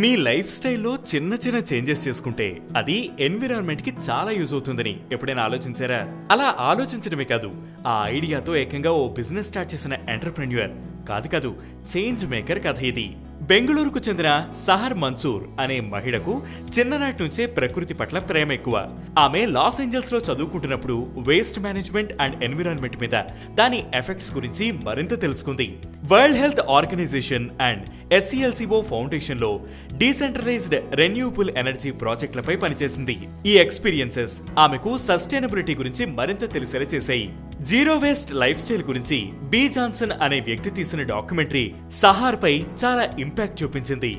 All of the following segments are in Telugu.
మీ లైఫ్ స్టైల్లో చిన్న చిన్న చేంజెస్ చేసుకుంటే అది ఎన్విరాన్మెంట్ కి చాలా యూజ్ అవుతుందని ఎప్పుడైనా ఆలోచించారా? అలా ఆలోచించడమే కాదు, ఆ ఐడియాతో ఏకంగా ఓ బిజినెస్ స్టార్ట్ చేసిన ఎంటర్‌ప్రెన్యూర్ కాదు చేంజ్ మేకర్ కథ ఇది. బెంగళూరుకు చెందిన సహర్ మన్సూర్ అనే మహిళకు చిన్ననాటి నుంచే ప్రకృతి పట్ల ప్రేమ ఎక్కువ. ఆమె లాస్ ఏంజల్స్ లో చదువుకుంటున్నప్పుడు వేస్ట్ మేనేజ్మెంట్ అండ్ ఎన్విరాన్మెంట్ మీద దాని ఎఫెక్ట్స్ గురించి మరింత తెలుసుకుంది. World Health Organization and SCLCO foundation లో డీసెంట్రలైజ్డ్ రెన్యూవబుల్ ఎనర్జీ ప్రాజెక్టులపై పనిచేసింది. ఈ ఎక్స్పీరియన్సెస్ ఆమెకు సస్టైనబిలిటీ గురించి మరింత తెలిసేలా చేశాయి. జీరో వేస్ట్ లైఫ్ స్టైల్ గురించి బి జాన్సన్ అనే వ్యక్తి తీసిన డాక్యుమెంటరీ సహార్ పై చాలా ఇంపాక్ట్ చూపించింది.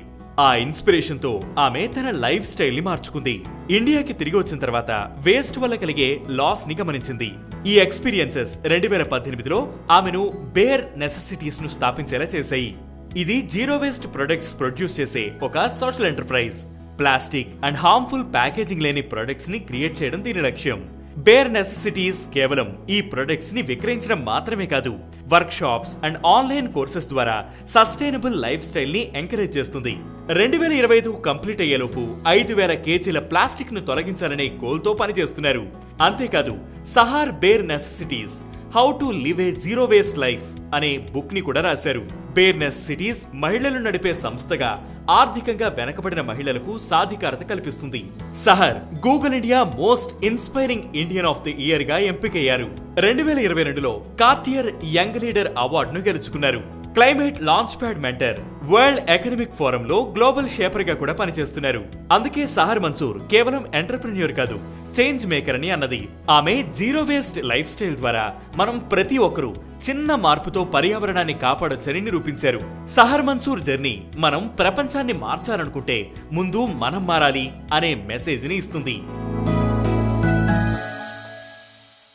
ఆ ఇన్స్పిరేషన్ తో ఆమె తన లైఫ్ స్టైల్ ని మార్చుకుంది. ఇండియాకి తిరిగి వచ్చిన తర్వాత వేస్ట్ వల్ల కలిగే లాస్ ని గమనించింది. ఈ ఎక్స్పీరియన్సెస్ 2018లో ఆమెను బేర్ నెసెసిటీస్ ను స్థాపించేలా చేశాయి. ఇది జీరో వేస్ట్ ప్రొడక్ట్స్ ప్రొడ్యూస్ చేసే ఒక social enterprise. Plastic and harmful packaging లేని ప్రొడక్ట్స్ ని క్రియేట్ చేయడం దీని లక్ష్యం. బేర్ నెసెసిటీస్ కేవలం ఈ ప్రొడక్ట్స్ ని విక్రయించడం మాత్రమే కాదు, work shops and online courses ద్వారా సస్టైనబుల్ లైఫ్ స్టైల్ ని ఎంకరేజ్ చేస్తుంది. 2025 కంప్లీట్ అయ్యేలోపు 5000 కేజీల ప్లాస్టిక్ ను తొలగించాలనే గోల్ తో పనిచేస్తున్నారు. అంతేకాదు, Sahar bare necessities how to live a zero waste life అనే బుక్ ని కూడా రాశారు. బేర్ నెసెసిటీస్ మహిళలు నడిపే సంస్థగా ఆర్థికంగా వెనకబడిన మహిళలకు సాధికారత కల్పిస్తుంది. Sahar Google India most inspiring Indian of the year గా ఎంపికయ్యారు. 2022లో కార్టియర్ యంగ్ లీడర్ అవార్డును గెలుచుకున్నారు. Climate launch pad mentor, world economic forum లో గ్లోబల్ షేపర్ గా కూడా పనిచేస్తున్నారు. అందుకే సహర్ మన్సూర్ కేవలం ఎంటర్‌ప్రెన్యూర్ కాదు, చేంజ్ మేకర్ అని అన్నది. ఆమె జీరో వేస్ట్ లైఫ్ స్టైల్ ద్వారా మనం ప్రతి ఒక్కరూ చిన్న మార్పుతో పర్యావరణాన్ని కాపాడొచ్చని నిరూపించారు. సహర్ మన్సూర్ జర్నీ మనం ప్రపంచాన్ని మార్చాలనుకుంటే ముందు మనం మారాలి అనే మెసేజ్ ని ఇస్తుంది.